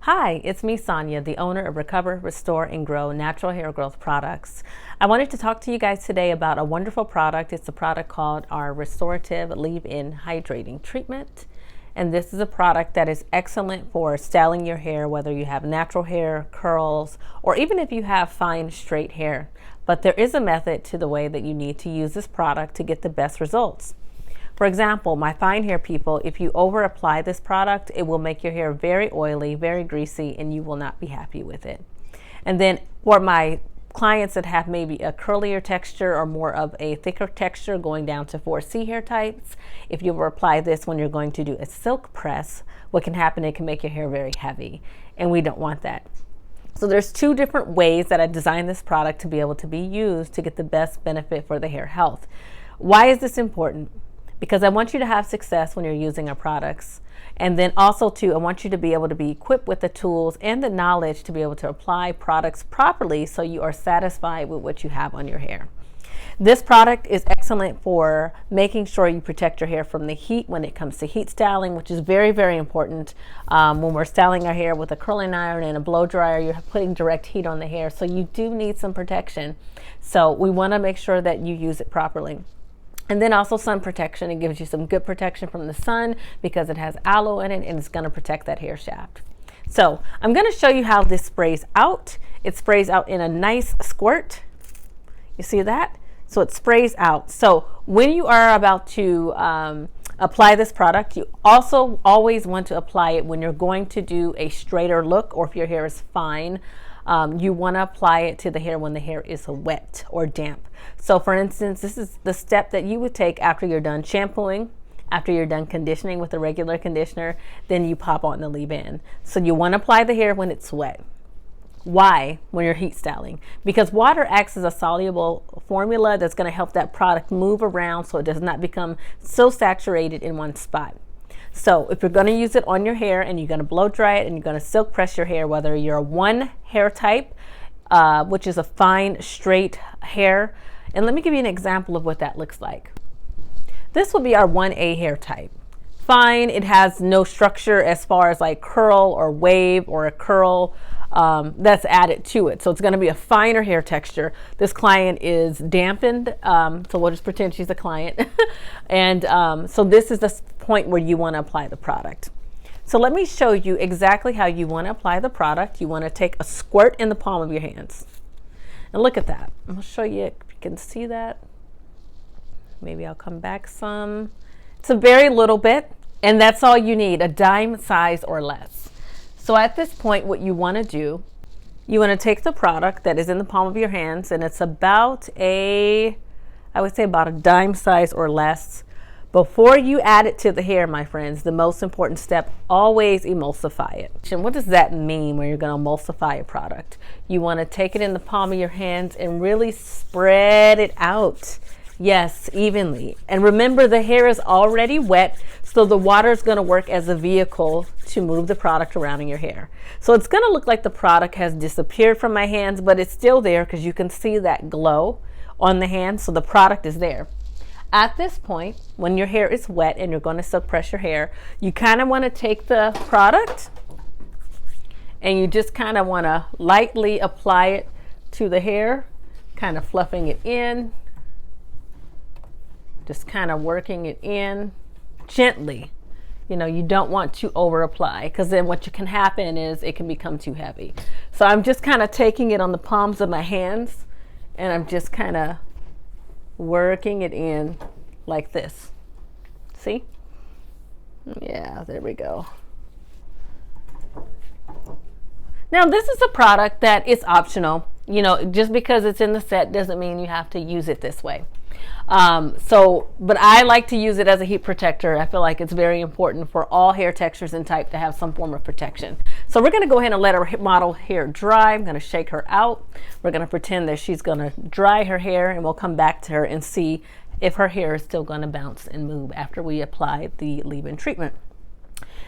Hi, it's me, Sonia, the owner of Recover, Restore, and Grow natural hair growth products. I wanted to talk to you guys today about a wonderful product. It's a product called our Restorative Leave-In Hydrating Treatment. And this is a product that is excellent for styling your hair, whether you have natural hair, curls, or even if you have fine straight hair. But there is a method to the way that you need to use this product to get the best results. For example, my fine hair people, if you over apply this product, it will make your hair very oily, very greasy, and you will not be happy with it. And then for my clients that have maybe a curlier texture or more of a thicker texture going down to 4C hair types, if you over apply this when you're going to do a silk press, what can happen, it can make your hair very heavy, and we don't want that. So there's two different ways that I designed this product to be able to be used to get the best benefit for the hair health. Why is this important? Because I want you to have success when you're using our products. And then also too, I want you to be able to be equipped with the tools and the knowledge to be able to apply products properly so you are satisfied with what you have on your hair. This product is excellent for making sure you protect your hair from the heat when it comes to heat styling, which is very, very important. When we're styling our hair with a curling iron and a blow dryer, you're putting direct heat on the hair. So you do need some protection. So we want to make sure that you use it properly. And then also sun protection. It gives you some good protection from the sun because it has aloe in it and it's going to protect that hair shaft. So I'm going to show you how this sprays out. It sprays out in a nice squirt. You see that? So it sprays out. So when you are about to apply this product, you also always want to apply it when you're going to do a straighter look, or if your hair is fine. You want to apply it to the hair when the hair is wet or damp. So for instance, this is the step that you would take after you're done shampooing, after you're done conditioning with a regular conditioner, then you pop on the leave-in. So you want to apply the hair when it's wet. Why? When you're heat styling. Because water acts as a soluble formula that's going to help that product move around so it does not become so saturated in one spot. So if you're going to use it on your hair and you're going to blow dry it and you're going to silk press your hair, whether you're a one hair type, which is a fine straight hair, and let me give you an example of what that looks like. This would be our 1A hair type. Fine, it has no structure as far as like curl or wave or a curl that's added to it. So it's going to be a finer hair texture. This client is dampened, so we'll just pretend she's a client. And so this is the point where you want to apply the product. So let me show you exactly how you want to apply the product. You want to take a squirt in the palm of your hands. And look at that. I'm going to show you if you can see that. Maybe I'll come back some. It's a very little bit, and that's all you need, a dime size or less. So at this point, what you want to do, you want to take the product that is in the palm of your hands, and it's about I would say about a dime size or less. Before you add it to the hair, my friends, the most important step, always emulsify it. And what does that mean when you're going to emulsify a product? You want to take it in the palm of your hands and really spread it out. Yes, evenly. And remember, the hair is already wet, so the water is going to work as a vehicle to move the product around in your hair. So it's going to look like the product has disappeared from my hands, but it's still there because you can see that glow on the hand, so the product is there. At this point, when your hair is wet and you're going to silk press your hair, you kind of want to take the product and you just kind of want to lightly apply it to the hair, kind of fluffing it in. Just kind of working it in gently. You know, you don't want to over apply because then what can happen is it can become too heavy. So I'm just kind of taking it on the palms of my hands and I'm just kind of working it in like this. See? Yeah, there we go. Now this is a product that is optional. You know, just because it's in the set doesn't mean you have to use it this way. But I like to use it as a heat protector. I feel like it's very important for all hair textures and type to have some form of protection. So we're going to go ahead and let our model hair dry. I'm going to shake her out. We're going to pretend that she's going to dry her hair, and we'll come back to her and see if her hair is still going to bounce and move after we apply the leave-in treatment.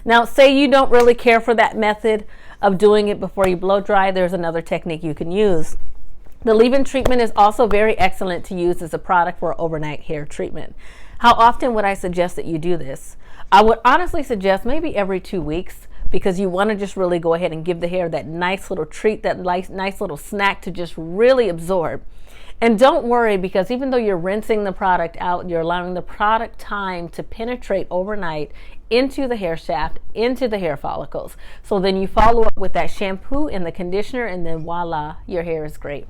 Now, say you don't really care for that method of doing it before you blow dry. There's another technique you can use. The leave-in treatment is also very excellent to use as a product for overnight hair treatment. How often would I suggest that you do this? I would honestly suggest maybe every 2 weeks, because you want to just really go ahead and give the hair that nice little treat, that nice little snack to just really absorb. And don't worry, because even though you're rinsing the product out, you're allowing the product time to penetrate overnight into the hair shaft, into the hair follicles. So then you follow up with that shampoo and the conditioner, and then voila, your hair is great.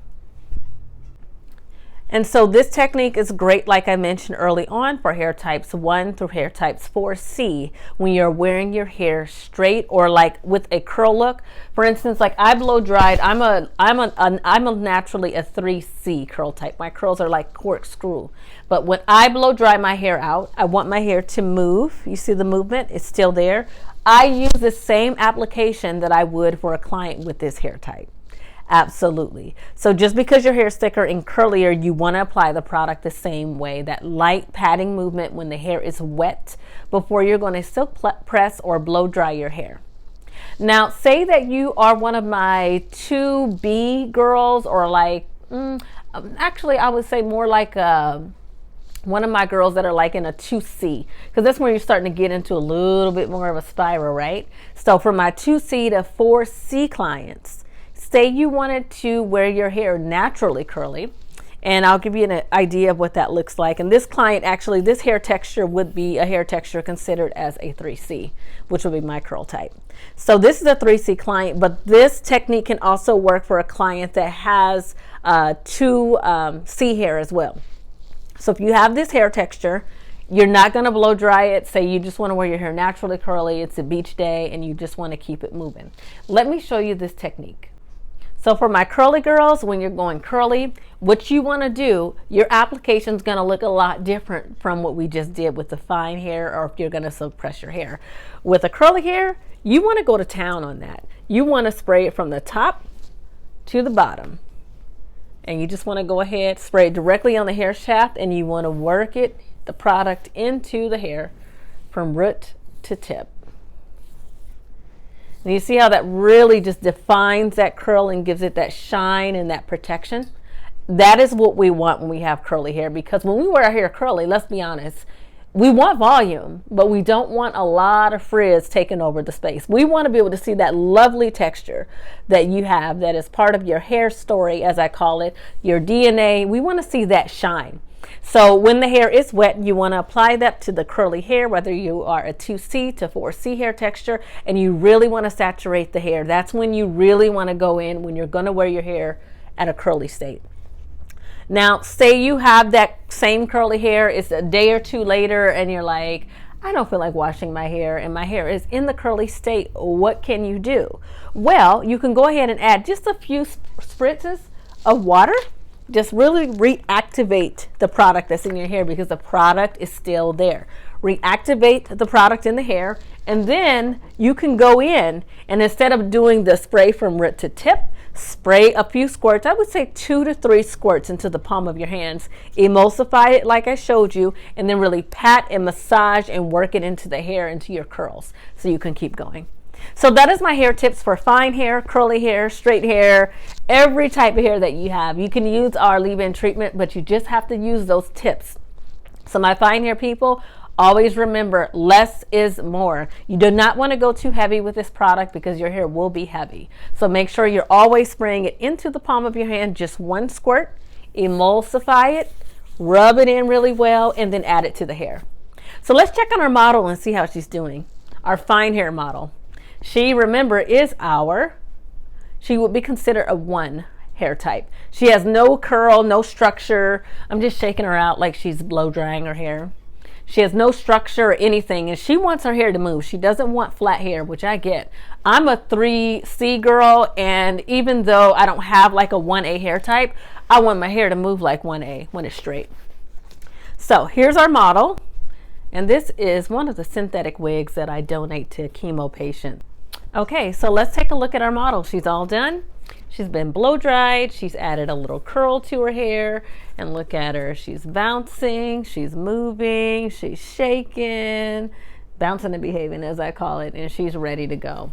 And so this technique is great, like I mentioned early on, for hair types 1 through hair types 4C, when you're wearing your hair straight or like with a curl look. For instance, like I blow dried, I'm naturally a 3C curl type. My curls are like corkscrew. But when I blow dry my hair out, I want my hair to move. You see the movement? It's still there. I use the same application that I would for a client with this hair type. Absolutely. So just because your hair is thicker and curlier, you want to apply the product the same way, that light patting movement when the hair is wet before you're going to silk press or blow dry your hair. Now, say that you are one of my 2B girls, or like, actually I would say more like one of my girls that are like in a 2C, because that's where you're starting to get into a little bit more of a spiral, right? So for my 2C to 4C clients, say you wanted to wear your hair naturally curly, and I'll give you an idea of what that looks like. And this client, actually, this hair texture would be a hair texture considered as a 3C, which would be my curl type. So this is a 3C client, but this technique can also work for a client that has 2C hair as well. So if you have this hair texture, you're not going to blow dry it. Say you just want to wear your hair naturally curly, it's a beach day, and you just want to keep it moving. Let me show you this technique. So for my curly girls, when you're going curly, what you want to do, your application is going to look a lot different from what we just did with the fine hair, or if you're going to silk press your hair. With a curly hair, you want to go to town on that. You want to spray it from the top to the bottom. And you just want to go ahead, spray it directly on the hair shaft, and you want to work it, the product, into the hair from root to tip. And you see how that really just defines that curl and gives it that shine and that protection? That is what we want when we have curly hair, because when we wear our hair curly, let's be honest, we want volume, but we don't want a lot of frizz taking over the space. We want to be able to see that lovely texture that you have, that is part of your hair story, as I call it, your DNA. We want to see that shine. So when the hair is wet, you want to apply that to the curly hair, whether you are a 2C to 4C hair texture, and you really want to saturate the hair. That's when you really want to go in, when you're going to wear your hair at a curly state. Now, say you have that same curly hair, it's a day or two later, and you're like, I don't feel like washing my hair, and my hair is in the curly state. What can you do? Well, you can go ahead and add just a few spritzes of water. Just really reactivate the product that's in your hair, because the product is still there. Reactivate the product in the hair, and then you can go in, and instead of doing the spray from root to tip, spray a few squirts. I would say 2 to 3 squirts into the palm of your hands. Emulsify it like I showed you, and then really pat and massage and work it into the hair, into your curls, so you can keep going. So that is my hair tips for fine hair, curly hair, straight hair, every type of hair that you have. You can use our leave-in treatment, but you just have to use those tips. So my fine hair people, always remember, less is more. You do not want to go too heavy with this product, because your hair will be heavy. So make sure you're always spraying it into the palm of your hand, just 1 squirt, emulsify it, rub it in really well, and then add it to the hair. So let's check on our model and see how she's doing. Our fine hair model. She, remember, she would be considered a 1 hair type. She has no curl, no structure. I'm just shaking her out like she's blow drying her hair. She has no structure or anything, and she wants her hair to move. She doesn't want flat hair, which I get. I'm a 3C girl, and even though I don't have like a 1A hair type, I want my hair to move like 1A when it's straight. So here's our model. And this is one of the synthetic wigs that I donate to chemo patients. Okay, so let's take a look at our model. She's all done. She's been blow dried. She's added a little curl to her hair. And look at her. She's bouncing. She's moving. She's shaking. Bouncing and behaving, as I call it. And she's ready to go.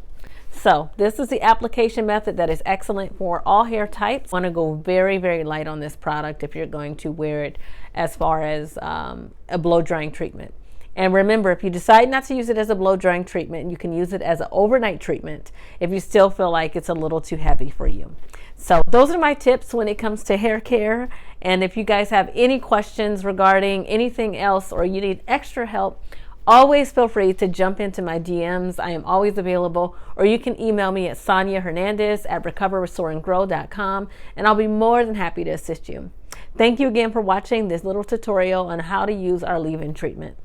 So this is the application method that is excellent for all hair types. You want to go very, very light on this product if you're going to wear it as far as a blow drying treatment. And remember, if you decide not to use it as a blow drying treatment, you can use it as an overnight treatment if you still feel like it's a little too heavy for you. So those are my tips when it comes to hair care. And if you guys have any questions regarding anything else, or you need extra help, always feel free to jump into my DMs. I am always available, or you can email me at SoniaHernandez@Recover-Restore-Gro.com, and I'll be more than happy to assist you. Thank you again for watching this little tutorial on how to use our leave-in treatment.